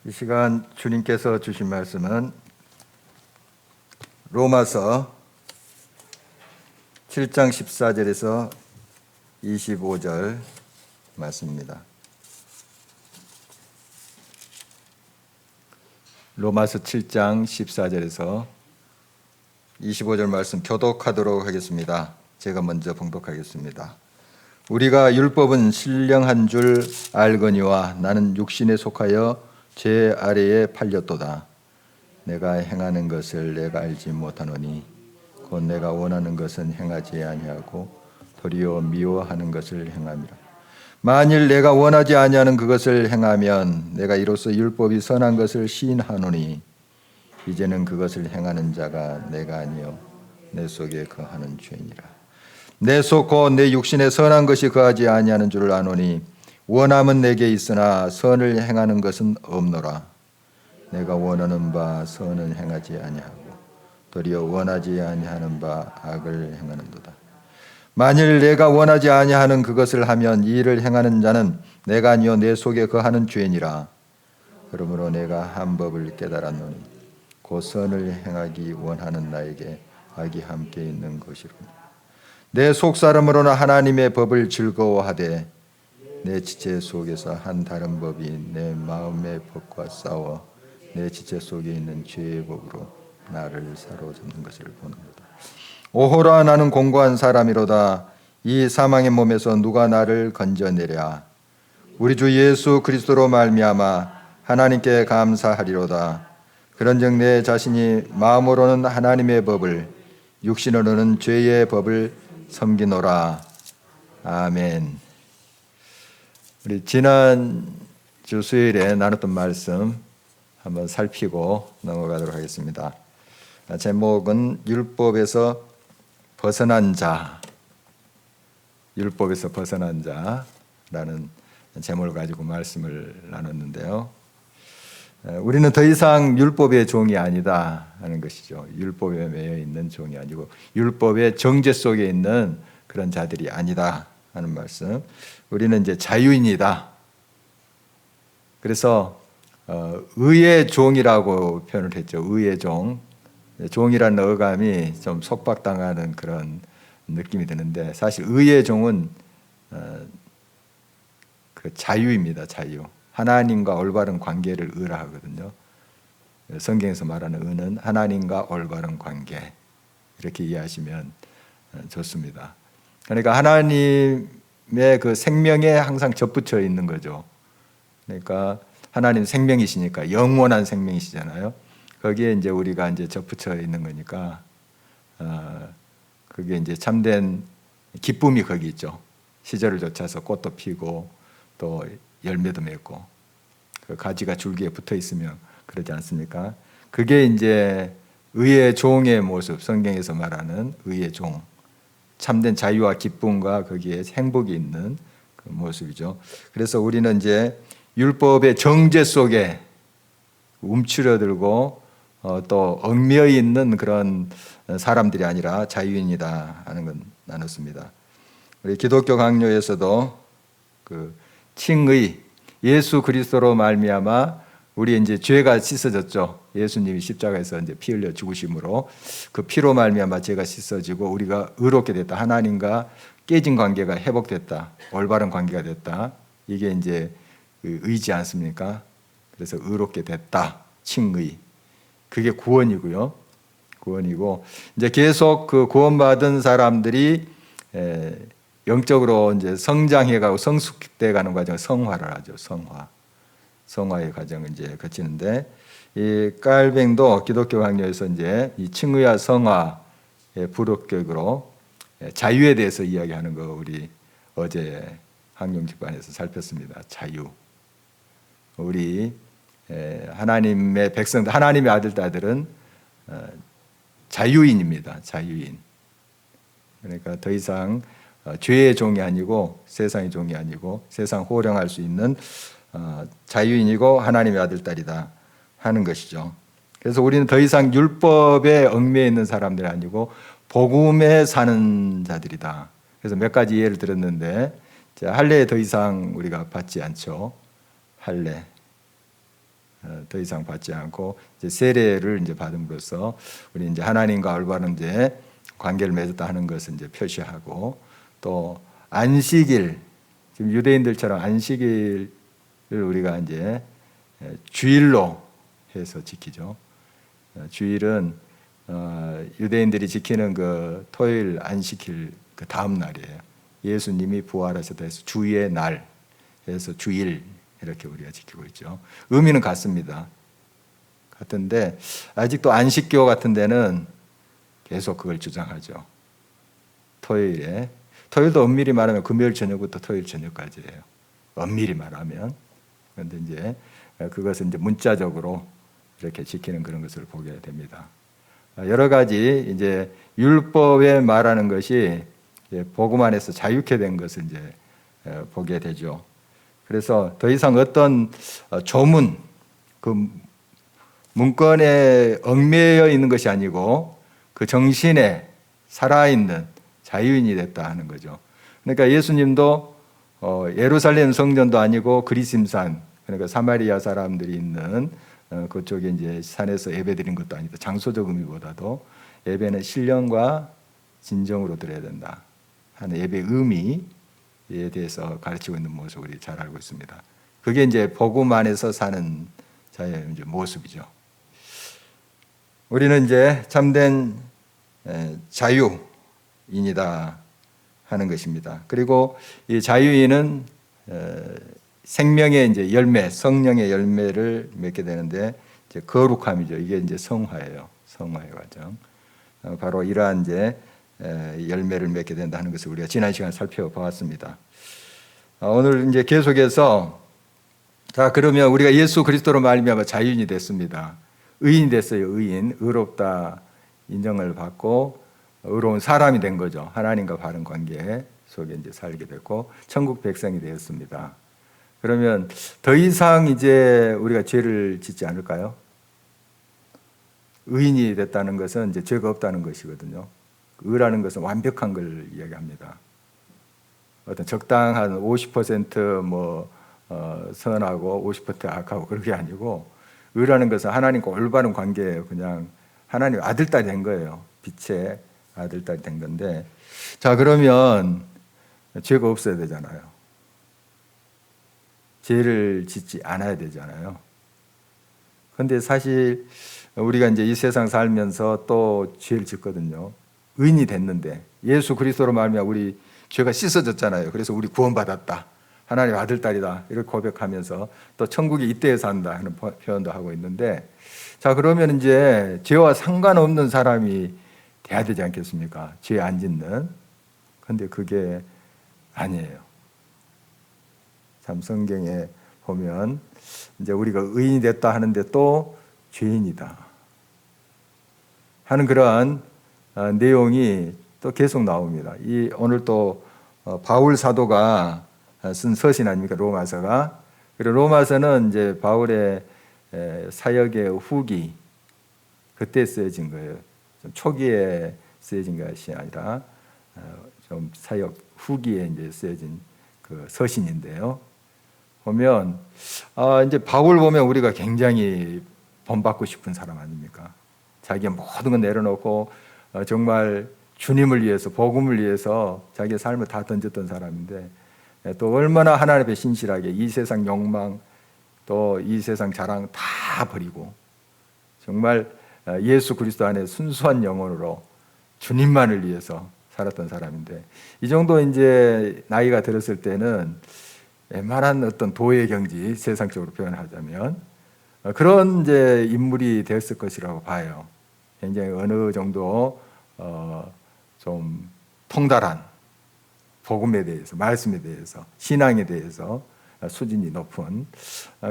이 시간 주님께서 주신 말씀은 로마서 7장 14절에서 25절 말씀입니다. 로마서 7장 14절에서 25절 말씀 교독하도록 하겠습니다. 제가 먼저 봉독하겠습니다. 우리가 율법은 신령한 줄 알거니와 나는 육신에 속하여 죄 아래에 팔렸도다. 내가 행하는 것을 내가 알지 못하노니 곧 내가 원하는 것은 행하지 아니하고 도리어 미워하는 것을 행함이라. 만일 내가 원하지 아니하는 그것을 행하면 내가 이로써 율법이 선한 것을 시인하노니 이제는 그것을 행하는 자가 내가 아니요 내 속에 거하는 죄니라. 내 속 곧 내 육신에 선한 것이 거하지 아니하는 줄 아노니 원함은 내게 있으나 선을 행하는 것은 없노라. 내가 원하는 바 선은 행하지 아니하고 도리어 원하지 아니하는 바 악을 행하는도다. 만일 내가 원하지 아니하는 그것을 하면 이 일을 행하는 자는 내가 아니요 내 속에 거하는 죄니라. 그러므로 내가 한 법을 깨달았노니 곧 선을 행하기 원하는 나에게 악이 함께 있는 것이로니 내 속사람으로는 하나님의 법을 즐거워하되 내 지체 속에서 한 다른 법이 내 마음의 법과 싸워 내 지체 속에 있는 죄의 법으로 나를 사로잡는 것을 보는도다. 오호라, 나는 공고한 사람이로다. 이 사망의 몸에서 누가 나를 건져내랴. 우리 주 예수 그리스도로 말미암아 하나님께 감사하리로다. 그런즉 내 자신이 마음으로는 하나님의 법을 육신으로는 죄의 법을 섬기노라. 아멘. 우리 지난 주 수요일에 나눴던 말씀 한번 살피고 넘어가도록 하겠습니다. 제목은 율법에서 벗어난 자, 율법에서 벗어난 자라는 제목을 가지고 말씀을 나눴는데요. 우리는 더 이상 율법의 종이 아니다 하는 것이죠. 율법에 매여 있는 종이 아니고 율법의 정죄 속에 있는 그런 자들이 아니다 하는 말씀. 우리는 이제 자유인이다. 그래서 의의 종이라고 표현을 했죠. 의의 종. 종이라는 어감이 좀 속박당하는 그런 느낌이 드는데 사실 의의 종은 그 자유입니다. 자유. 하나님과 올바른 관계를 의라 하거든요. 성경에서 말하는 의는 하나님과 올바른 관계, 이렇게 이해하시면 좋습니다. 그러니까 하나님의 그 생명에 항상 접붙여 있는 거죠. 그러니까 하나님 생명이시니까 영원한 생명이시잖아요. 거기에 이제 우리가 이제 접붙여 있는 거니까 그게 이제 참된 기쁨이 거기 있죠. 시절을 쫓아서 꽃도 피고 또 열매도 맺고 그 가지가 줄기에 붙어 있으면 그러지 않습니까? 그게 이제 의의 종의 모습, 성경에서 말하는 의의 종, 참된 자유와 기쁨과 거기에 행복이 있는 그 모습이죠. 그래서 우리는 이제 율법의 정죄 속에 움츠러들고 또 얽매여 있는 그런 사람들이 아니라 자유인이다 하는 건 나눴습니다. 우리 기독교 강요에서도 그 칭의, 예수 그리스도로 말미암아 우리 이제 죄가 씻어졌죠. 예수님이 십자가에서 이제 피 흘려 죽으심으로 그 피로 말미암아 죄가 씻어지고 우리가 의롭게 됐다. 하나님과 깨진 관계가 회복됐다. 올바른 관계가 됐다. 이게 이제 의지 않습니까? 그래서 의롭게 됐다. 칭의. 그게 구원이고요. 구원이고 이제 계속 그 구원받은 사람들이 영적으로 이제 성장해가고 성숙돼가는 과정을 성화를 하죠. 성화의 과정을 이제 거치는데 이 깔뱅도 기독교 강요에서 이제 이 칭의와 성화의 부록격으로 자유에 대해서 이야기하는 거 우리 어제 학령집반에서 살폈습니다. 자유. 우리 하나님의 백성들, 하나님의 아들들은 자유인입니다. 자유인. 그러니까 더 이상 죄의 종이 아니고 세상의 종이 아니고 세상 호령할 수 있는 자유인이고 하나님의 아들딸이다 하는 것이죠. 그래서 우리는 더 이상 율법에 얽매여 있는 사람들이 아니고 복음에 사는 자들이다. 그래서 몇 가지 예를 들었는데 할례에 더 이상 우리가 받지 않죠. 할례. 더 이상 받지 않고 이제 세례를 이제 받음으로써 우리 이제 하나님과 올바른 이제 관계를 맺었다 하는 것을 이제 표시하고, 또 안식일, 지금 유대인들처럼 안식일을 우리가 이제 주일로 해서 지키죠. 주일은 유대인들이 지키는 그 토요일 안식일 그 다음 날이에요. 예수님이 부활하셨다 해서 주의 날 해서 주일 이렇게 우리가 지키고 있죠. 의미는 같습니다. 같은데 아직도 안식교 같은 데는 계속 그걸 주장하죠. 토요일도 엄밀히 말하면 금요일 저녁부터 토요일 저녁까지예요. 엄밀히 말하면. 그런데 이제 그것은 이제 문자적으로 이렇게 지키는 그런 것을 보게 됩니다. 여러 가지 이제 율법에 말하는 것이 복음 안에서 자유케 된 것을 이제 보게 되죠. 그래서 더 이상 어떤 조문, 그 문건에 얽매여 있는 것이 아니고 그 정신에 살아있는 자유인이 됐다 하는 거죠. 그러니까 예수님도 예루살렘 성전도 아니고 그리심산, 그러니까 사마리아 사람들이 있는 그쪽에 이제 산에서 예배드린 것도 아니다. 장소적 의미보다도 예배는 신령과 진정으로 드려야 된다 하는 예배 의미에 대해서 가르치고 있는 모습을 우리 잘 알고 있습니다. 그게 이제 복음 안에서 사는 자의 이제 모습이죠. 우리는 이제 참된 자유인이다 하는 것입니다. 그리고 이 자유인은 생명의 이제 열매, 성령의 열매를 맺게 되는데 이제 거룩함이죠. 이게 이제 성화예요. 성화의 과정. 바로 이러한 이제 열매를 맺게 된다 하는 것을 우리가 지난 시간 살펴보았습니다. 오늘 이제 계속해서 자, 그러면 우리가 예수 그리스도로 말미암아 자유인이 됐습니다. 의인이 됐어요. 의인, 의롭다 인정을 받고 의로운 사람이 된 거죠. 하나님과 바른 관계 속에 이제 살게 됐고 천국 백성이 되었습니다. 그러면 더 이상 이제 우리가 죄를 짓지 않을까요? 의인이 됐다는 것은 이제 죄가 없다는 것이거든요. 의라는 것은 완벽한 걸 이야기합니다. 어떤 적당한 50% 선하고 50% 악하고 그런 게 아니고, 의라는 것은 하나님과 올바른 관계예요. 그냥 하나님 아들딸이 된 거예요. 빛의 아들딸이 된 건데, 자, 그러면 죄가 없어야 되잖아요. 죄를 짓지 않아야 되잖아요. 그런데 사실 우리가 이제 이 세상 살면서 또 죄를 짓거든요. 의인이 됐는데 예수 그리스도로 말미암아 우리 죄가 씻어졌잖아요. 그래서 우리 구원받았다, 하나님의 아들딸이다 이렇게 고백하면서 또 천국에 이때에 산다 하는 표현도 하고 있는데, 자, 그러면 이제 죄와 상관없는 사람이 돼야 되지 않겠습니까? 죄 안 짓는. 그런데 그게 아니에요. 참 성경에 보면 이제 우리가 의인이 됐다 하는데 또 죄인이다 하는 그러한 내용이 또 계속 나옵니다. 오늘 또 바울 사도가 쓴 서신 아닙니까? 로마서가. 그리고 로마서는 이제 바울의 사역의 후기, 그때 쓰여진 거예요. 좀 초기에 쓰여진 것이 아니라 좀 사역 후기에 이제 쓰여진 그 서신인데요. 보면 이제 바울 보면 우리가 굉장히 본받고 싶은 사람 아닙니까? 자기의 모든 걸 내려놓고 정말 주님을 위해서, 복음을 위해서 자기의 삶을 다 던졌던 사람인데, 또 얼마나 하나님 앞에 신실하게 이 세상 욕망, 또 이 세상 자랑 다 버리고 정말 예수 그리스도 안에 순수한 영혼으로 주님만을 위해서 살았던 사람인데, 이 정도 이제 나이가 들었을 때는 웬만한 어떤 도의 경지, 세상적으로 표현하자면 그런 이제 인물이 되었을 것이라고 봐요. 굉장히 어느 정도 좀 통달한 복음에 대해서, 말씀에 대해서, 신앙에 대해서 수준이 높은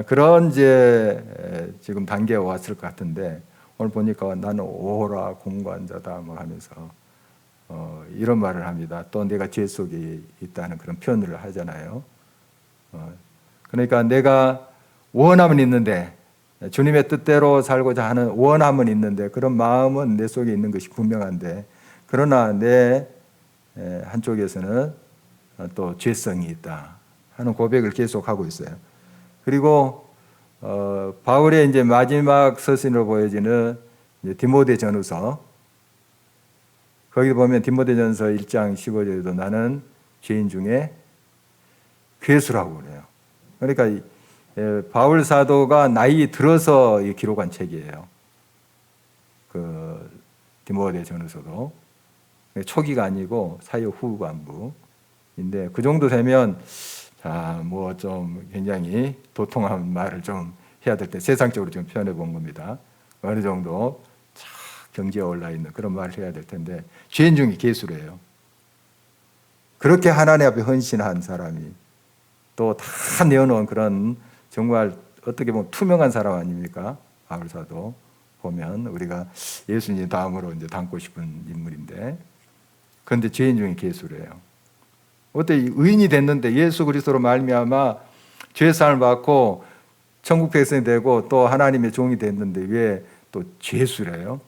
그런 이제 지금 단계에 왔을 것 같은데, 오늘 보니까 나는 오호라 공관자다 뭐 하면서 이런 말을 합니다. 또 내가 죄 속에 있다는 그런 표현을 하잖아요. 그러니까 내가 원함은 있는데, 주님의 뜻대로 살고자 하는 원함은 있는데, 그런 마음은 내 속에 있는 것이 분명한데, 그러나 내 한쪽에서는 또 죄성이 있다 하는 고백을 계속하고 있어요. 그리고 바울의 이제 마지막 서신으로 보여지는 이제 디모데전서, 거기 보면 디모데전서 1장 15절에도 나는 죄인 중에 괴수라고 그래요. 그러니까 바울 사도가 나이 들어서 기록한 책이에요. 그 디모데전서도 초기가 아니고 사역 후반부인데, 그 정도 되면 뭐 좀 굉장히 도통한 말을 좀 해야 될 때 세상적으로 좀 표현해 본 겁니다. 어느 정도 경지에 올라 있는 그런 말을 해야 될 텐데, 죄인 중에 괴수래요. 그렇게 하나님 앞에 헌신한 사람이 또 다 내어놓은 그런 정말 어떻게 보면 투명한 사람 아닙니까? 바울 사도 보면 우리가 예수님 다음으로 이제 닮고 싶은 인물인데, 그런데 죄인 중에 괴수래요. 어때 의인이 됐는데 예수 그리스도로 말미암아 죄 사함을 받고 천국 백성이 되고 또 하나님의 종이 됐는데 왜 또 죄수래요?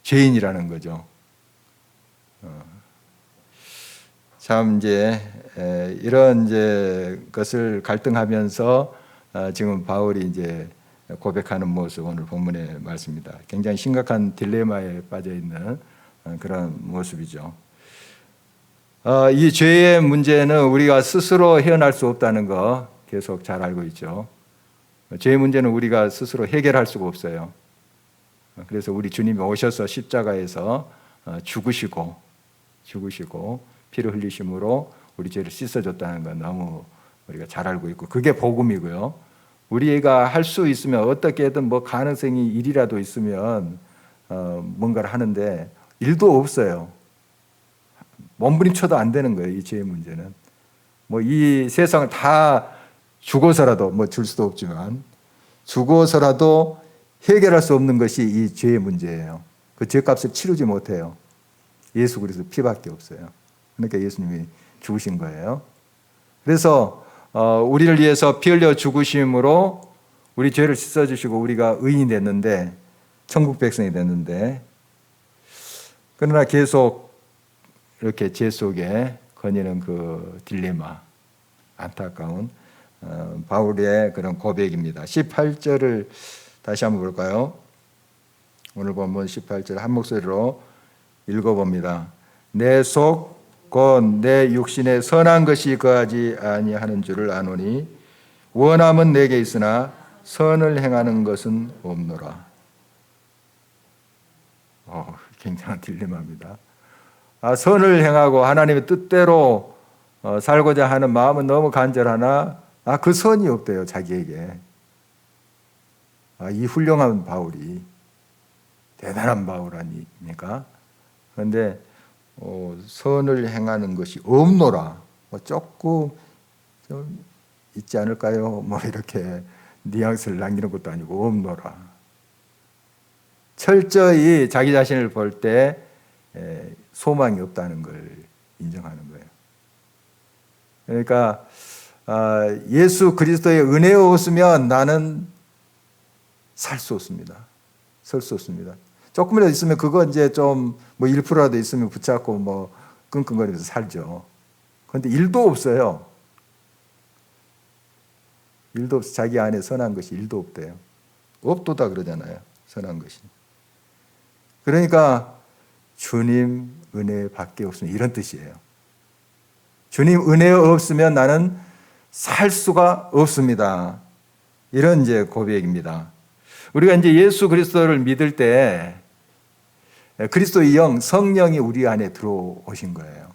죄인이라는 거죠. 참 이제 이런 이제 것을 갈등하면서 지금 바울이 이제 고백하는 모습, 오늘 본문의 말씀입니다. 굉장히 심각한 딜레마에 빠져 있는 그런 모습이죠. 이 죄의 문제는 우리가 스스로 헤어날 수 없다는 거 계속 잘 알고 있죠. 죄의 문제는 우리가 스스로 해결할 수가 없어요. 그래서 우리 주님이 오셔서 십자가에서 죽으시고 피를 흘리심으로 우리 죄를 씻어줬다는 건 너무 우리가 잘 알고 있고, 그게 복음이고요. 우리가 할 수 있으면 어떻게든 뭐 가능성이 일이라도 있으면 뭔가를 하는데 일도 없어요. 몸부림쳐도 안 되는 거예요. 이 죄의 문제는. 뭐 이 세상을 다 죽어서라도, 뭐 줄 수도 없지만 죽어서라도 해결할 수 없는 것이 이 죄의 문제예요. 그 죄값을 치르지 못해요. 예수 그리스도 피밖에 없어요. 그러니까 예수님이 죽으신 거예요. 그래서 우리를 위해서 피 흘려 죽으심으로 우리 죄를 씻어주시고 우리가 의인이 됐는데, 천국 백성이 됐는데, 그러나 계속 이렇게 죄 속에 거니는 그 딜레마, 안타까운 바울의 그런 고백입니다. 18절을 다시 한번 볼까요? 오늘 본문 18절 한 목소리로 읽어봅니다. 내 속 곧 내 육신에 선한 것이 거하지 아니하는 줄을 아노니 원함은 내게 있으나 선을 행하는 것은 없노라. 굉장한 딜레마입니다. 선을 행하고 하나님의 뜻대로 살고자 하는 마음은 너무 간절하나 그 선이 없대요, 자기에게. 이 훌륭한 바울이 대단한 바울 아닙니까? 그런데 선을 행하는 것이 없노라. 조금 좀 있지 않을까요? 뭐 이렇게 뉘앙스를 남기는 것도 아니고 없노라. 철저히 자기 자신을 볼 때 소망이 없다는 걸 인정하는 거예요. 그러니까 예수 그리스도의 은혜 없으면 나는 살 수 없습니다. 설 수 없습니다. 조금이라도 있으면 그거 이제 좀 뭐 1%라도 있으면 붙잡고 뭐 끙끙거리면서 살죠. 그런데 일도 없어요. 일도 없어. 자기 안에 선한 것이 일도 없대요. 없도다 그러잖아요. 선한 것이. 그러니까 주님 은혜밖에 없으면 이런 뜻이에요. 주님 은혜 없으면 나는 살 수가 없습니다. 이런 이제 고백입니다. 우리가 이제 예수 그리스도를 믿을 때 그리스도의 영, 성령이 우리 안에 들어오신 거예요.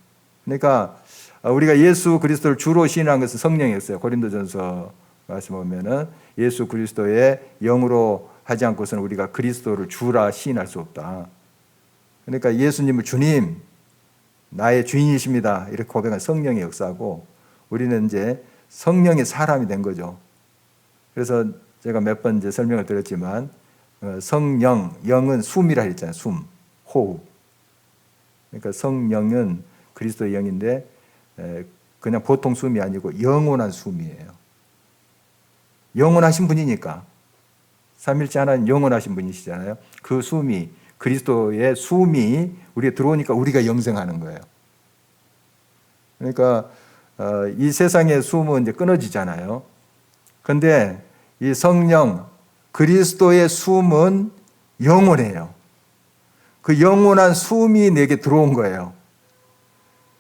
그러니까 우리가 예수 그리스도를 주로 시인한 것은 성령이었어요. 고린도전서 말씀 보면은 예수 그리스도의 영으로 하지 않고서는 우리가 그리스도를 주라 시인할 수 없다. 그러니까 예수님을 주님, 나의 주인이십니다. 이렇게 고백한 성령의 역사고, 우리는 이제 성령의 사람이 된 거죠. 그래서 제가 몇 번 이제 설명을 드렸지만 성령, 영은 숨이라 했잖아요. 숨, 호흡. 그러니까 성령은 그리스도의 영인데 그냥 보통 숨이 아니고 영원한 숨이에요. 영원하신 분이니까. 삼일째 하나님 영원하신 분이시잖아요. 그 숨이, 그리스도의 숨이 우리에 들어오니까 우리가 영생하는 거예요. 그러니까 이 세상의 숨은 이제 끊어지잖아요. 그런데 이 성령 그리스도의 숨은 영원해요. 그 영원한 숨이 내게 들어온 거예요.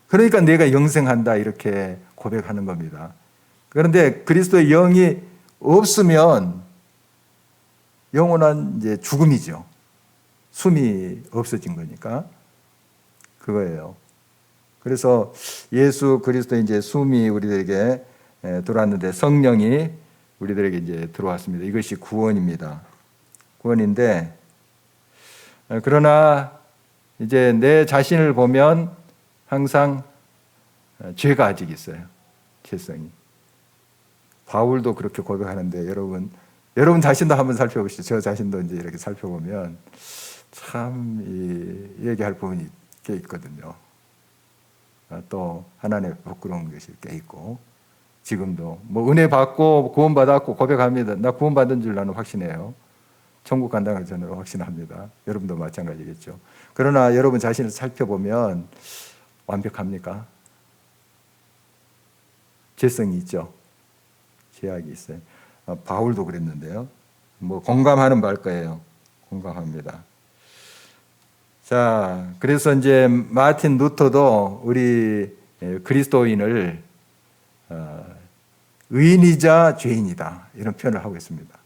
그러니까 내가 영생한다 이렇게 고백하는 겁니다. 그런데 그리스도의 영이 없으면 영원한 이제 죽음이죠. 숨이 없어진 거니까 그거예요. 그래서 예수 그리스도의 이제 숨이 우리들에게 들어왔는데 성령이 우리들에게 이제 들어왔습니다. 이것이 구원입니다. 구원인데 그러나 이제 내 자신을 보면 항상 죄가 아직 있어요. 죄성이. 바울도 그렇게 고백하는데 여러분 자신도 한번 살펴보시죠. 저 자신도 이제 이렇게 살펴보면 참 얘기할 부분이 꽤 있거든요. 또 하나님의 부끄러운 것이 꽤 있고 지금도 뭐 은혜 받고 구원 받았고 고백합니다. 나 구원 받은 줄 나는 확신해요. 천국 간다는 저는 확신합니다. 여러분도 마찬가지겠죠. 그러나 여러분 자신을 살펴보면 완벽합니까? 죄성이 있죠. 죄악이 있어요. 바울도 그랬는데요. 뭐 공감하는 바일 거예요. 공감합니다. 자, 그래서 이제 마틴 루터도 우리 그리스도인을 의인이자 죄인이다 이런 표현을 하고 있습니다.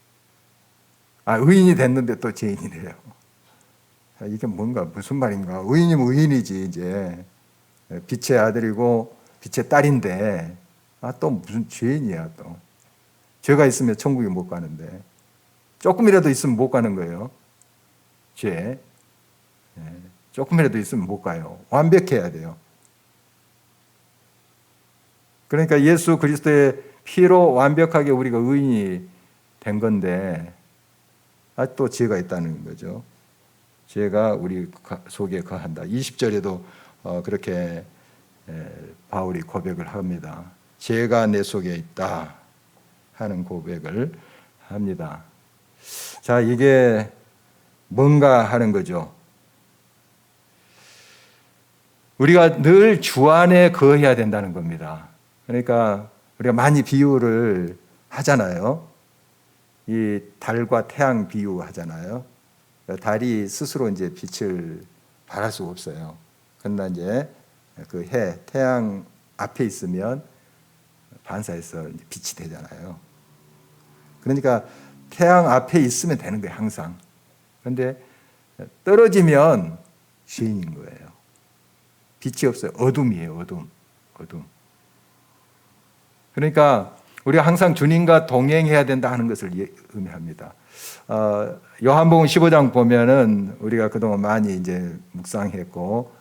의인이 됐는데 또 죄인이래요. 이게 뭔가 무슨 말인가? 의인이면 의인이지 이제 빛의 아들이고 빛의 딸인데 또 무슨 죄인이야 또. 죄가 있으면 천국에 못 가는데 조금이라도 있으면 못 가는 거예요. 죄. 조금이라도 있으면 못 가요. 완벽해야 돼요. 그러니까 예수 그리스도의 피로 완벽하게 우리가 의인이 된 건데 또 죄가 있다는 거죠. 죄가 우리 속에 거한다. 20절에도 그렇게 바울이 고백을 합니다. 죄가 내 속에 있다 하는 고백을 합니다. 자, 이게 뭔가 하는 거죠. 우리가 늘 주 안에 거해야 된다는 겁니다. 그러니까 우리가 많이 비유를 하잖아요. 이 달과 태양 비유하잖아요. 달이 스스로 이제 빛을 발할 수가 없어요. 그러나 이제 그 태양 앞에 있으면 반사해서 이제 빛이 되잖아요. 그러니까 태양 앞에 있으면 되는 거예요, 항상. 그런데 떨어지면 죄인인 거예요. 빛이 없어요. 어둠이에요, 어둠. 그러니까 우리가 항상 주님과 동행해야 된다 하는 것을 의미합니다. 요한복음 15장 보면은 우리가 그동안 많이 이제 묵상했고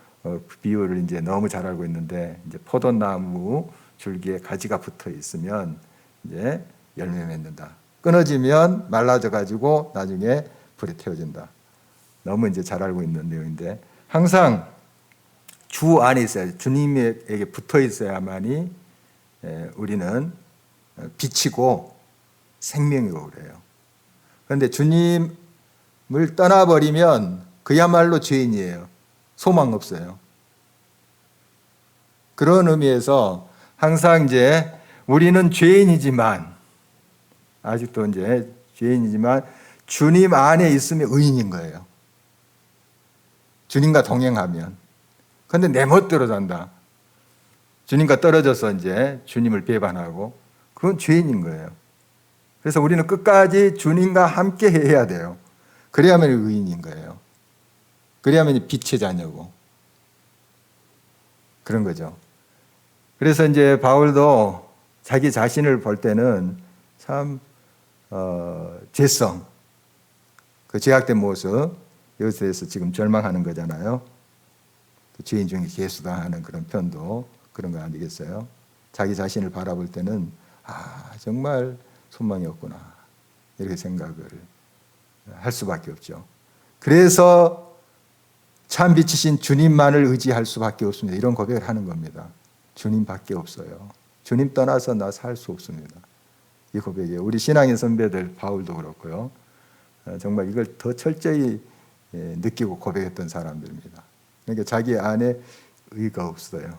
비유를 이제 너무 잘 알고 있는데 이제 포도나무 줄기에 가지가 붙어 있으면 이제 열매 맺는다. 끊어지면 말라져 가지고 나중에 불에 태워진다. 너무 이제 잘 알고 있는 내용인데 항상 주 안에 있어야 주님에게 붙어 있어야만이 우리는 빛이고 생명이고 그래요. 그런데 주님을 떠나버리면 그야말로 죄인이에요. 소망 없어요. 그런 의미에서 항상 이제 우리는 죄인이지만 아직도 이제 죄인이지만 주님 안에 있으면 의인인 거예요. 주님과 동행하면. 그런데 내 멋대로 산다. 주님과 떨어져서 이제 주님을 배반하고 그건 죄인인 거예요. 그래서 우리는 끝까지 주님과 함께 해야 돼요. 그래야만 의인인 거예요. 그래야만 빛의 자녀고 그런 거죠. 그래서 이제 바울도 자기 자신을 볼 때는 참 죄성, 그 죄악된 모습 이것에 대해서 지금 절망하는 거잖아요. 죄인 중에 개수당하는 그런 편도 그런 거 아니겠어요? 자기 자신을 바라볼 때는 정말 소망이 없구나 이렇게 생각을 할 수밖에 없죠. 그래서 참 빛이신 주님만을 의지할 수밖에 없습니다. 이런 고백을 하는 겁니다. 주님밖에 없어요. 주님 떠나서 나 살 수 없습니다. 이 고백이에요. 우리 신앙의 선배들 바울도 그렇고요. 정말 이걸 더 철저히 느끼고 고백했던 사람들입니다. 그러니까 자기 안에 의가 없어요.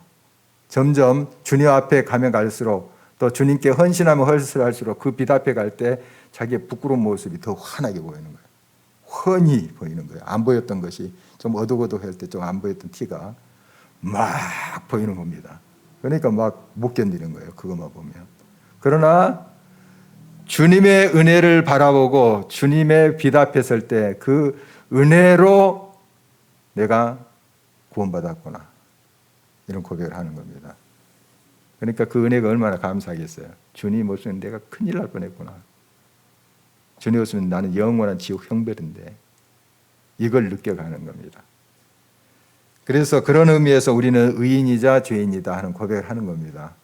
점점 주님 앞에 가면 갈수록 또 주님께 헌신하면 헌신할수록 그 빛 앞에 갈 때 자기의 부끄러운 모습이 더 환하게 보이는 거예요. 훤히 보이는 거예요. 안 보였던 것이 좀 어둑어둑할 때 좀 안 보였던 티가 막 보이는 겁니다. 그러니까 막 못 견디는 거예요. 그것만 보면. 그러나 주님의 은혜를 바라보고 주님의 빛 앞에 설 때 그 은혜로 내가 구원받았구나, 이런 고백을 하는 겁니다. 그러니까 그 은혜가 얼마나 감사하겠어요. 주님 없으면 내가 큰일 날 뻔했구나. 주님 없으면 나는 영원한 지옥 형벌인데, 이걸 느껴가는 겁니다. 그래서 그런 의미에서 우리는 의인이자 죄인이다 하는 고백을 하는 겁니다.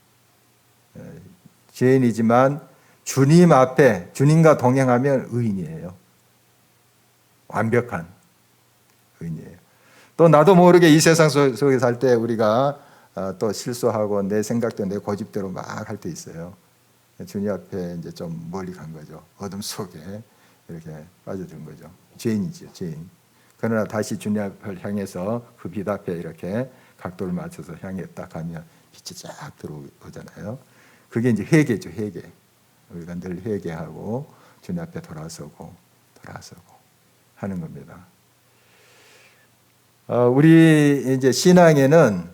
죄인이지만 주님 앞에 주님과 동행하면 의인이에요. 완벽한 의인이에요. 또 나도 모르게 이 세상 속에 살 때 우리가 또 실수하고 내 생각대로 내 고집대로 막 할 때 있어요. 주님 앞에 이제 좀 멀리 간 거죠. 어둠 속에 이렇게 빠져든 거죠. 죄인이죠, 죄인. 그러나 다시 주님 앞을 향해서 그 빛 앞에 이렇게 각도를 맞춰서 향해 딱 가면 빛이 쫙 들어오잖아요. 그게 이제 회개죠, 회개. 우리가 늘 회개하고 주님 앞에 돌아서고 하는 겁니다. 우리 이제 신앙에는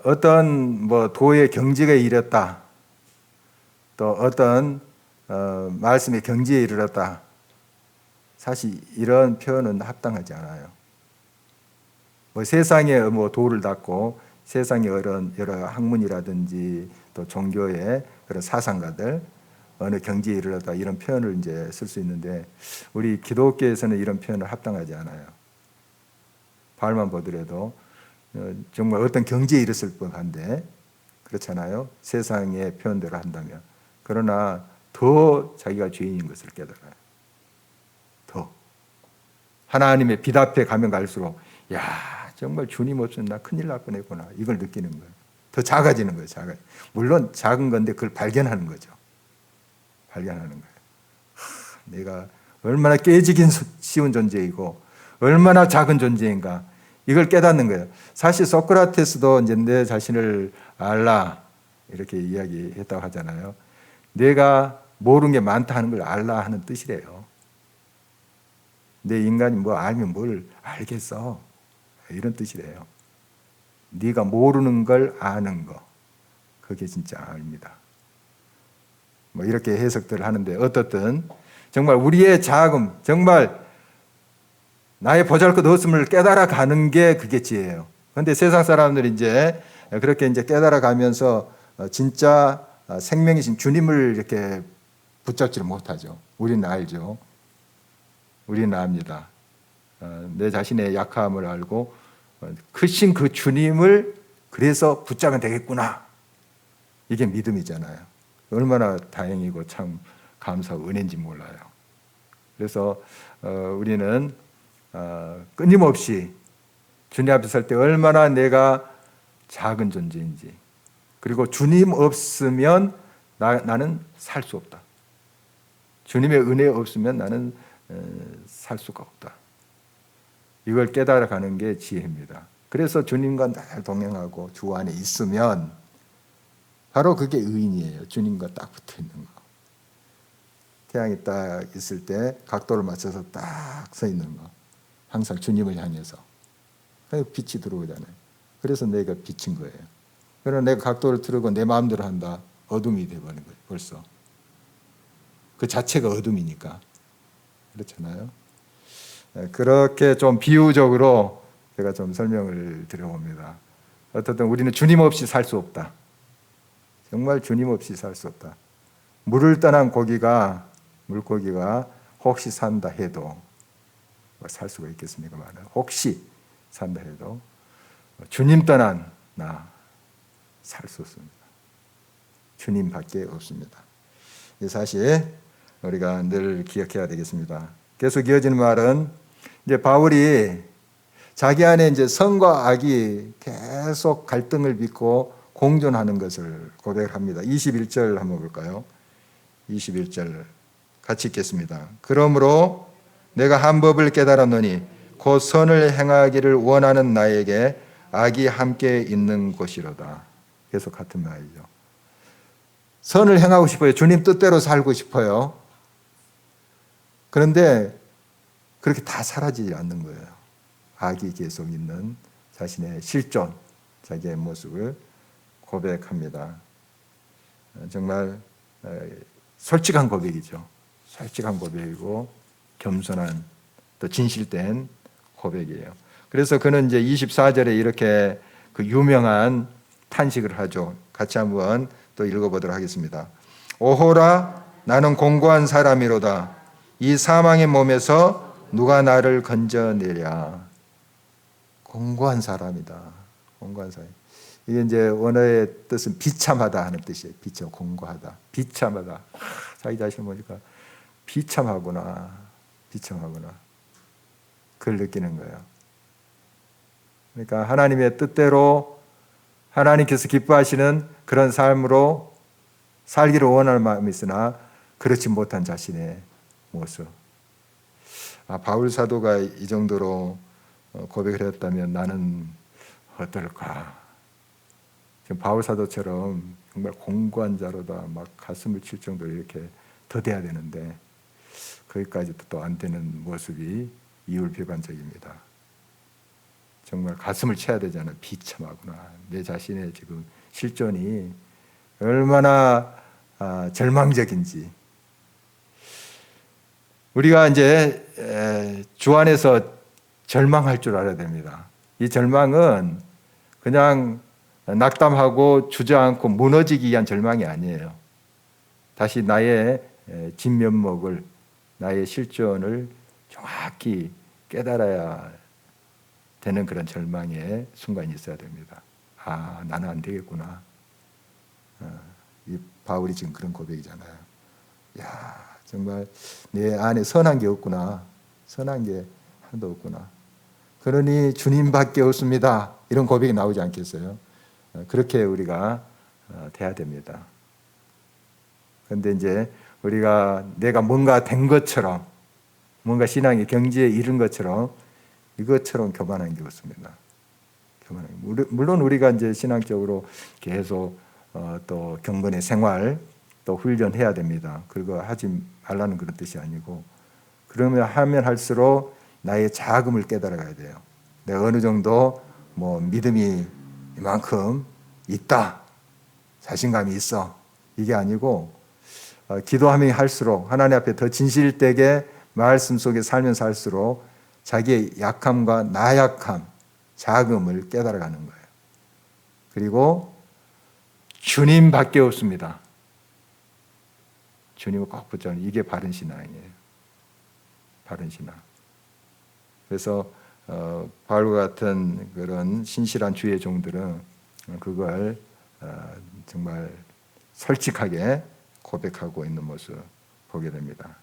어떤 뭐 도의 경지가 이르렀다, 또 어떤 말씀의 경지에 이르렀다, 사실 이런 표현은 합당하지 않아요. 뭐 세상에 뭐 도를 닦고 세상의 여러 학문이라든지 또 종교의 그런 사상가들 어느 경지에 이르렀다, 이런 표현을 이제 쓸 수 있는데 우리 기독교에서는 이런 표현을 합당하지 않아요. 바울만 보더라도 정말 어떤 경지에 이르렀을 법한데, 그렇잖아요. 세상의 표현대로 한다면. 그러나 더 자기가 죄인인 것을 깨달아요. 더 하나님의 빛 앞에 가면 갈수록 야, 정말 주님 없으면 나 큰일 날 뻔했구나, 이걸 느끼는 거예요. 더 작아지는 거예요. 물론 작은 건데 그걸 발견하는 거죠. 발견하는 거예요. 내가 얼마나 깨지긴 쉬운 존재이고 얼마나 작은 존재인가, 이걸 깨닫는 거예요. 사실 소크라테스도 이제 내 자신을 알라 이렇게 이야기했다고 하잖아요. 내가 모르는 게 많다 하는 걸 알라 하는 뜻이래요. 내 인간이 뭐 알면 뭘 알겠어, 이런 뜻이래요. 네가 모르는 걸 아는 거, 그게 진짜 알입니다. 뭐 이렇게 해석들을 하는데, 어떻든 정말 우리의 자금, 정말 나의 보잘것 없음을 깨달아 가는 게 그게 지혜예요. 그런데 세상 사람들이 이제 그렇게 이제 깨달아 가면서 진짜 생명이신 주님을 이렇게 붙잡지를 못하죠. 우리는 알죠. 우리는 압니다. 내 자신의 약함을 알고 크신 그 주님을 그래서 붙잡으면 되겠구나, 이게 믿음이잖아요. 얼마나 다행이고 참 감사하고 은혜인지 몰라요. 그래서 우리는 끊임없이 주님 앞에 설 때 얼마나 내가 작은 존재인지, 그리고 주님 없으면 나는 살 수 없다, 주님의 은혜 없으면 나는 살 수가 없다, 이걸 깨달아가는 게 지혜입니다. 그래서 주님과 늘 동행하고 주 안에 있으면 바로 그게 의인이에요. 주님과 딱 붙어 있는 거. 태양이 딱 있을 때 각도를 맞춰서 딱 서 있는 거. 항상 주님을 향해서. 빛이 들어오잖아요. 그래서 내가 빛인 거예요. 그러나 내가 각도를 틀고 내 마음대로 한다, 어둠이 되어버린 거예요. 벌써. 그 자체가 어둠이니까. 그렇잖아요. 그렇게 좀 비유적으로 제가 좀 설명을 드려봅니다. 어쨌든 우리는 주님 없이 살 수 없다. 정말 주님 없이 살 수 없다. 물을 떠난 물고기가 혹시 산다 해도 살 수가 있겠습니까? 혹시 산다 해도 주님 떠난 나 살 수 없습니다. 주님밖에 없습니다. 이 사실 우리가 늘 기억해야 되겠습니다. 계속 이어지는 말은 이제 바울이 자기 안에 이제 선과 악이 계속 갈등을 빚고 공존하는 것을 고백합니다. 21절 한번 볼까요? 21절 같이 읽겠습니다. 그러므로 내가 한 법을 깨달았노니 곧 선을 행하기를 원하는 나에게 악이 함께 있는 것이로다. 계속 같은 말이죠. 선을 행하고 싶어요. 주님 뜻대로 살고 싶어요. 그런데 그렇게 다 사라지지 않는 거예요. 악이 계속 있는 자신의 실존, 자기의 모습을 고백합니다. 정말 솔직한 고백이죠. 솔직한 고백이고 겸손한 또 진실된 고백이에요. 그래서 그는 이제 24절에 이렇게 그 유명한 탄식을 하죠. 같이 한번 또 읽어보도록 하겠습니다. 오호라 나는 공고한 사람이로다. 이 사망의 몸에서 누가 나를 건져내랴. 공고한 사람이다. 공고한 사람. 이게 이제 원어의 뜻은 비참하다 하는 뜻이에요. 비참, 공고하다. 비참하다. 자기 자신을 보니까 비참하구나. 비참하구나. 그걸 느끼는 거예요. 그러니까 하나님의 뜻대로 하나님께서 기뻐하시는 그런 삶으로 살기를 원하는 마음이 있으나 그렇지 못한 자신의 모습. 바울 사도가 이 정도로 고백을 했다면 나는 어떨까? 지금 바울 사도처럼 정말 공고한 자로다 막 가슴을 칠 정도로 이렇게 더 돼야 되는데 거기까지도 또 안 되는 모습이 이율배반적입니다. 정말 가슴을 쳐야 되잖아요. 비참하구나. 내 자신의 지금 실존이 얼마나 절망적인지. 우리가 이제 주 안에서 절망할 줄 알아야 됩니다. 이 절망은 그냥 낙담하고 주저앉고 무너지기 위한 절망이 아니에요. 다시 나의 진면목을, 나의 실존을 정확히 깨달아야 되는 그런 절망의 순간이 있어야 됩니다. 나는 안 되겠구나. 이 바울이 지금 그런 고백이잖아요. 정말 내 안에 선한 게 없구나. 선한 게 하나도 없구나. 그러니 주님밖에 없습니다. 이런 고백이 나오지 않겠어요? 그렇게 우리가 돼야 됩니다. 그런데 이제 우리가 내가 뭔가 된 것처럼, 뭔가 신앙의 경지에 이른 것처럼 이것처럼 교만한 게 없습니다. 물론 우리가 이제 신앙적으로 계속 또 경건의 생활 또 훈련해야 됩니다. 그거 하지 말라는 그런 뜻이 아니고, 그러면 하면 할수록 나의 자금을 깨달아가야 돼요. 내가 어느 정도 믿음이 이만큼 있다, 자신감이 있어, 이게 아니고 기도하면 할수록 하나님 앞에 더 진실되게 말씀 속에 살면서 할수록 자기의 약함과 나약함, 자금을 깨달아가는 거예요. 그리고 주님밖에 없습니다. 주님을 꼭 붙잡는, 이게 바른 신앙이에요. 바른 신앙. 그래서 바울과 같은 그런 신실한 주의 종들은 그걸 정말 솔직하게 고백하고 있는 모습 보게 됩니다.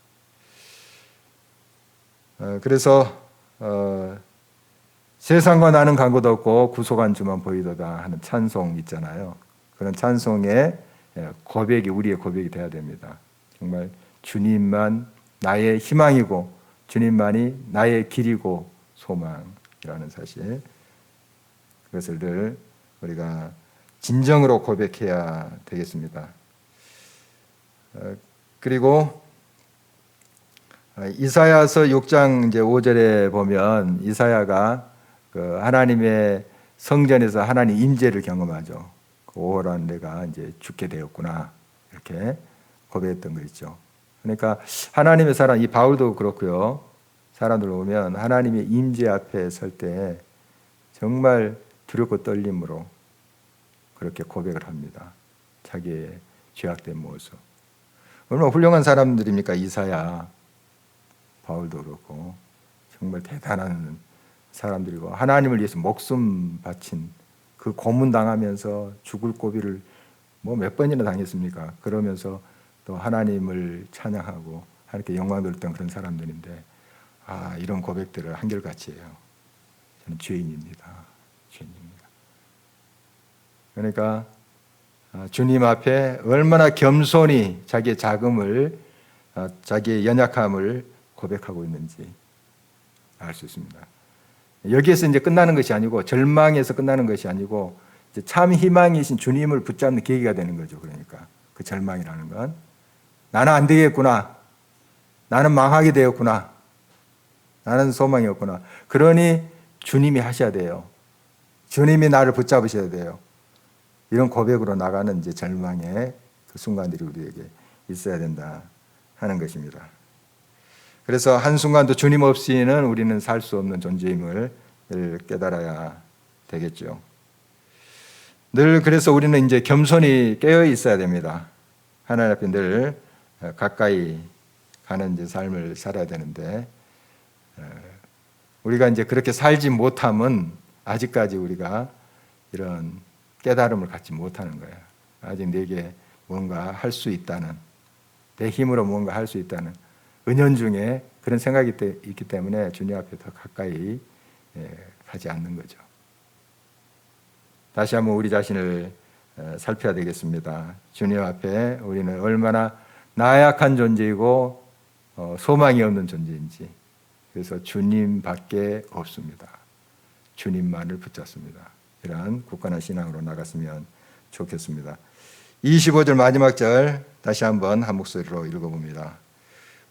그래서 세상과 나는 간고도 없고 구속한 주만 보이도다 하는 찬송 있잖아요. 그런 찬송의 고백이 우리의 고백이 돼야 됩니다. 정말 주님만 나의 희망이고 주님만이 나의 길이고 소망이라는 사실, 그것을 늘 우리가 진정으로 고백해야 되겠습니다. 그리고 이사야서 6장 이제 5절에 보면 이사야가 그 하나님의 성전에서 하나님 임재를 경험하죠. 오호라 내가 이제 죽게 되었구나, 이렇게 고백했던 거 있죠. 그러니까 하나님의 사람, 이 바울도 그렇고요. 사람들 보면 하나님의 임재 앞에 설 때 정말 두렵고 떨림으로 그렇게 고백을 합니다. 자기의 죄악된 모습. 얼마나 훌륭한 사람들입니까? 이사야, 바울도 그렇고 정말 대단한 사람들이고 하나님을 위해서 목숨 바친, 그 고문 당하면서 죽을 고비를 몇 번이나 당했습니까? 그러면서 또 하나님을 찬양하고 하나님께 영광 돌렸던 그런 사람들인데 이런 고백들을 한결같이 해요. 저는 죄인입니다. 죄인입니다. 그러니까 주님 앞에 얼마나 겸손히 자기의 자금을, 자기의 연약함을 고백하고 있는지 알 수 있습니다. 여기에서 이제 끝나는 것이 아니고, 절망에서 끝나는 것이 아니고 이제 참 희망이신 주님을 붙잡는 계기가 되는 거죠. 그러니까 그 절망이라는 건. 나는 안 되겠구나. 나는 망하게 되었구나. 나는 소망이 없구나. 그러니 주님이 하셔야 돼요. 주님이 나를 붙잡으셔야 돼요. 이런 고백으로 나가는 이제 절망의 그 순간들이 우리에게 있어야 된다 하는 것입니다. 그래서 한순간도 주님 없이는 우리는 살 수 없는 존재임을 깨달아야 되겠죠. 늘 그래서 우리는 이제 겸손히 깨어 있어야 됩니다. 하나님 앞에 늘 가까이 가는 이제 삶을 살아야 되는데, 우리가 이제 그렇게 살지 못하면 아직까지 우리가 이런 깨달음을 갖지 못하는 거예요. 아직 내게 뭔가 할 수 있다는, 내 힘으로 뭔가 할 수 있다는 은연중에 그런 생각이 있기 때문에 주님 앞에 더 가까이 가지 않는 거죠. 다시 한번 우리 자신을 살펴야 되겠습니다. 주님 앞에 우리는 얼마나 나약한 존재이고 소망이 없는 존재인지. 그래서 주님밖에 없습니다. 주님만을 붙잡습니다. 이러한 굳건한 신앙으로 나갔으면 좋겠습니다. 25절 마지막 절 다시 한번 한 목소리로 읽어봅니다.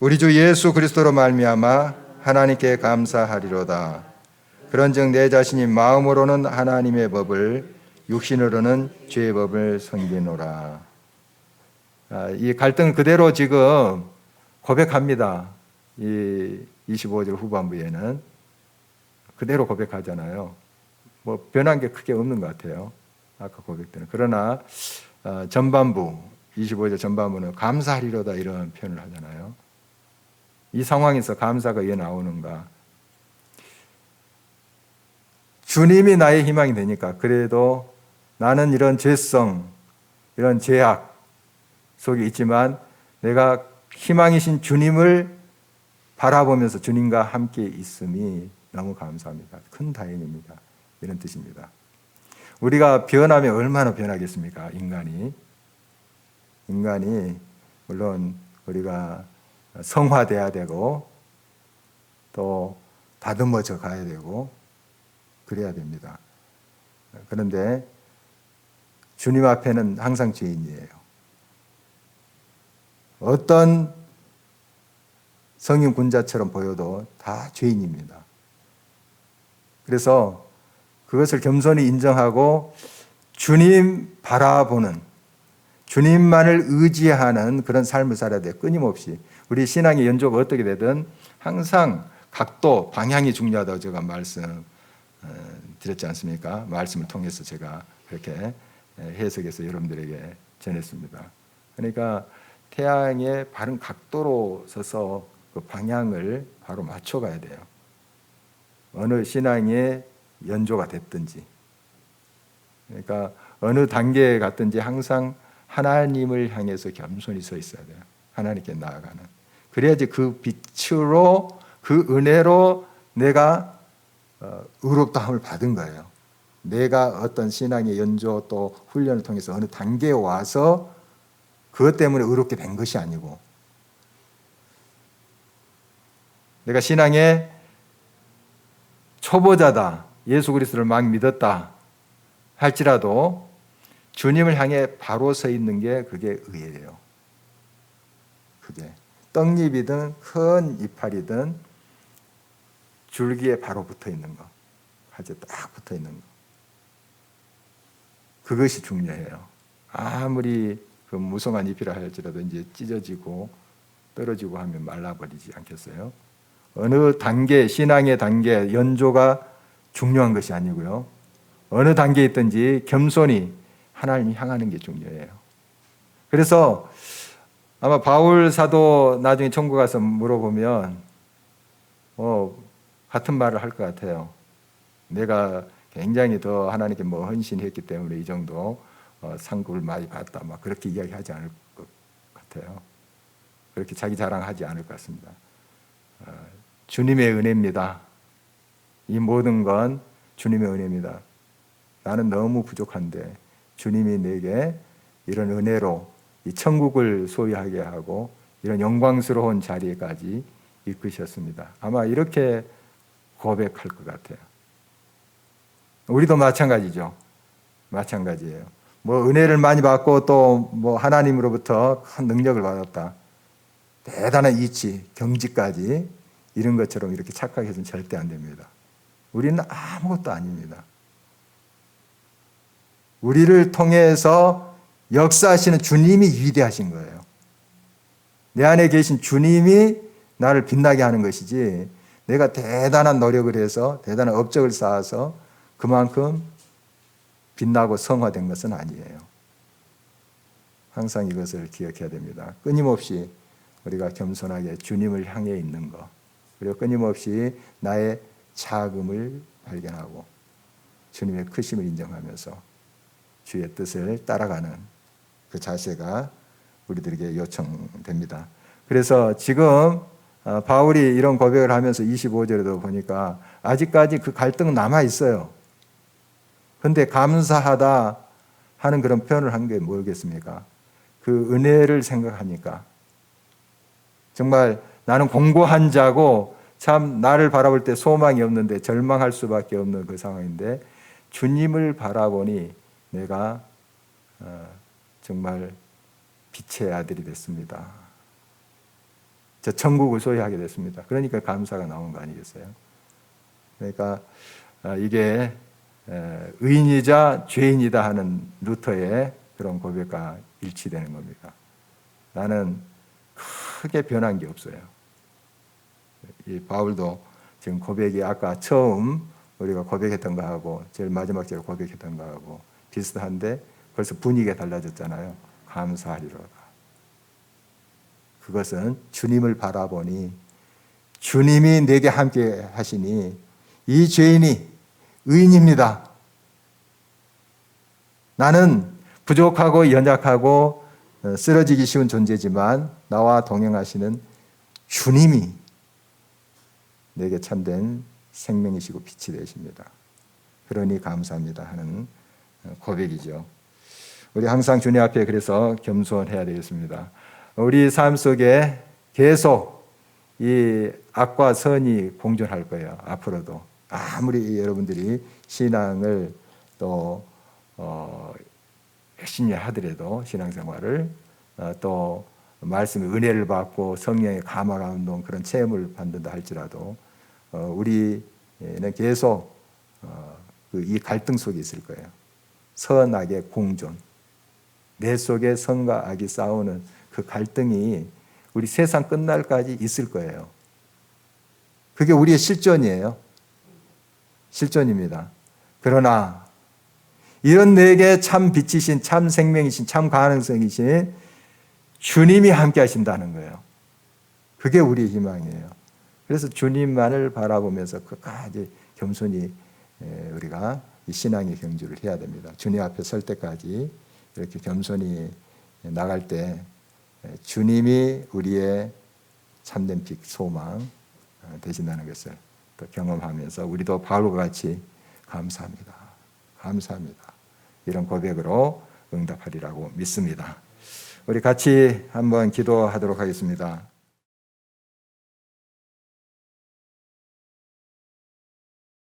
우리 주 예수 그리스도로 말미암아 하나님께 감사하리로다. 그런즉 내 자신이 마음으로는 하나님의 법을, 육신으로는 죄의 법을 섬기노라. 이 갈등을 그대로 지금 고백합니다. 이 25절 후반부에는 그대로 고백하잖아요. 뭐 변한 게 크게 없는 것 같아요. 아까 고백대로. 그러나 전반부 25절 전반부는 감사하리로다 이런 표현을 하잖아요. 이 상황에서 감사가 왜 나오는가? 주님이 나의 희망이 되니까. 그래도 나는 이런 죄성, 이런 죄악 속에 있지만 내가 희망이신 주님을 바라보면서 주님과 함께 있음이 너무 감사합니다. 큰 다행입니다. 이런 뜻입니다. 우리가 변하면 얼마나 변하겠습니까? 인간이 물론 우리가 성화돼야 되고 또 다듬어져 가야 되고 그래야 됩니다. 그런데 주님 앞에는 항상 죄인이에요. 어떤 성인 군자처럼 보여도 다 죄인입니다. 그래서 그것을 겸손히 인정하고 주님 바라보는, 주님만을 의지하는 그런 삶을 살아야 돼요. 끊임없이. 우리 신앙의 연조가 어떻게 되든 항상 각도, 방향이 중요하다고 제가 말씀 드렸지 않습니까? 말씀을 통해서 제가 그렇게 해석해서 여러분들에게 전했습니다. 그러니까 태양의 바른 각도로 서서 그 방향을 바로 맞춰가야 돼요. 어느 신앙의 연조가 됐든지, 그러니까 어느 단계에 갔든지 항상 하나님을 향해서 겸손히 서 있어야 돼요. 하나님께 나아가는. 그래야지 그 빛으로, 그 은혜로 내가 의롭다함을 받은 거예요. 내가 어떤 신앙의 연조 또 훈련을 통해서 어느 단계에 와서 그것 때문에 의롭게 된 것이 아니고, 내가 신앙의 초보자다, 예수 그리스도를 막 믿었다 할지라도 주님을 향해 바로 서 있는 게 그게 의예요. 그게 떡잎이든 큰 이파리든 줄기에 바로 붙어 있는 거, 가지에 딱 붙어 있는 거, 그것이 중요해요. 아무리 그 무성한 잎이라 할지라도 이제 찢어지고 떨어지고 하면 말라버리지 않겠어요? 어느 단계, 신앙의 단계, 연조가 중요한 것이 아니고요. 어느 단계에 있든지 겸손히 하나님을 향하는 게 중요해요. 그래서 아마 바울 사도 나중에 천국 가서 물어보면 같은 말을 할 것 같아요. 내가 굉장히 더 하나님께 헌신했기 때문에 이 정도 상급을 많이 받았다, 막 그렇게 이야기하지 않을 것 같아요. 그렇게 자기 자랑하지 않을 것 같습니다. 주님의 은혜입니다. 이 모든 건 주님의 은혜입니다. 나는 너무 부족한데 주님이 내게 이런 은혜로 이 천국을 소유하게 하고 이런 영광스러운 자리까지 이끄셨습니다. 아마 이렇게 고백할 것 같아요. 우리도 마찬가지죠. 마찬가지예요. 뭐 은혜를 많이 받고 또 뭐 하나님으로부터 큰 능력을 받았다. 대단한 이치, 경지까지 이런 것처럼 이렇게 착각해서는 절대 안 됩니다. 우리는 아무것도 아닙니다. 우리를 통해서 역사하시는 주님이 위대하신 거예요. 내 안에 계신 주님이 나를 빛나게 하는 것이지 내가 대단한 노력을 해서 대단한 업적을 쌓아서 그만큼 빛나고 성화된 것은 아니에요. 항상 이것을 기억해야 됩니다. 끊임없이 우리가 겸손하게 주님을 향해 있는 것, 그리고 끊임없이 나의 작음을 발견하고 주님의 크심을 인정하면서 주의 뜻을 따라가는 그 자세가 우리들에게 요청됩니다. 그래서 지금 바울이 이런 고백을 하면서 25절에도 보니까 아직까지 그 갈등은 남아 있어요. 그런데 감사하다 하는 그런 표현을 한 게 뭐겠습니까? 그 은혜를 생각하니까 정말 나는 공고한 자고 참 나를 바라볼 때 소망이 없는데 절망할 수밖에 없는 그 상황인데 주님을 바라보니 내가 정말 빛의 아들이 됐습니다. 저 천국을 소유하게 됐습니다. 그러니까 감사가 나온 거 아니겠어요? 그러니까 이게 의인이자 죄인이다 하는 루터의 그런 고백과 일치되는 겁니다. 나는 크게 변한 게 없어요. 이 바울도 지금 고백이 아까 처음 우리가 고백했던 거하고 제일 마지막 제가 고백했던 거하고 비슷한데 벌써 분위기가 달라졌잖아요. 감사하리로다. 그것은 주님을 바라보니 주님이 내게 함께 하시니 이 죄인이 의인입니다. 나는 부족하고 연약하고 쓰러지기 쉬운 존재지만 나와 동행하시는 주님이 내게 참된 생명이시고 빛이 되십니다. 그러니 감사합니다 하는 고백이죠. 우리 항상 주님 앞에 그래서 겸손해야 되겠습니다. 우리 삶 속에 계속 이 악과 선이 공존할 거예요. 앞으로도 아무리 여러분들이 신앙을 또 열심히 하더라도 신앙생활을 또 말씀의 은혜를 받고 성령의 감화 운동 그런 체험을 받는다 할지라도 우리는 계속 이 갈등 속에 있을 거예요. 선악의 공존, 내 속에 선과 악이 싸우는 그 갈등이 우리 세상 끝날까지 있을 거예요. 그게 우리의 실존이에요. 실존입니다. 그러나 이런 내게 참 빛이신, 참 생명이신, 참 가능성이신 주님이 함께 하신다는 거예요. 그게 우리의 희망이에요. 그래서 주님만을 바라보면서 끝까지 겸손히 우리가 이 신앙의 경주를 해야 됩니다. 주님 앞에 설 때까지 이렇게 겸손히 나갈 때 주님이 우리의 참된 빛, 소망 되신다는 것을 또 경험하면서 우리도 바울과 같이 감사합니다. 감사합니다. 이런 고백으로 응답하리라고 믿습니다. 우리 같이 한번 기도하도록 하겠습니다.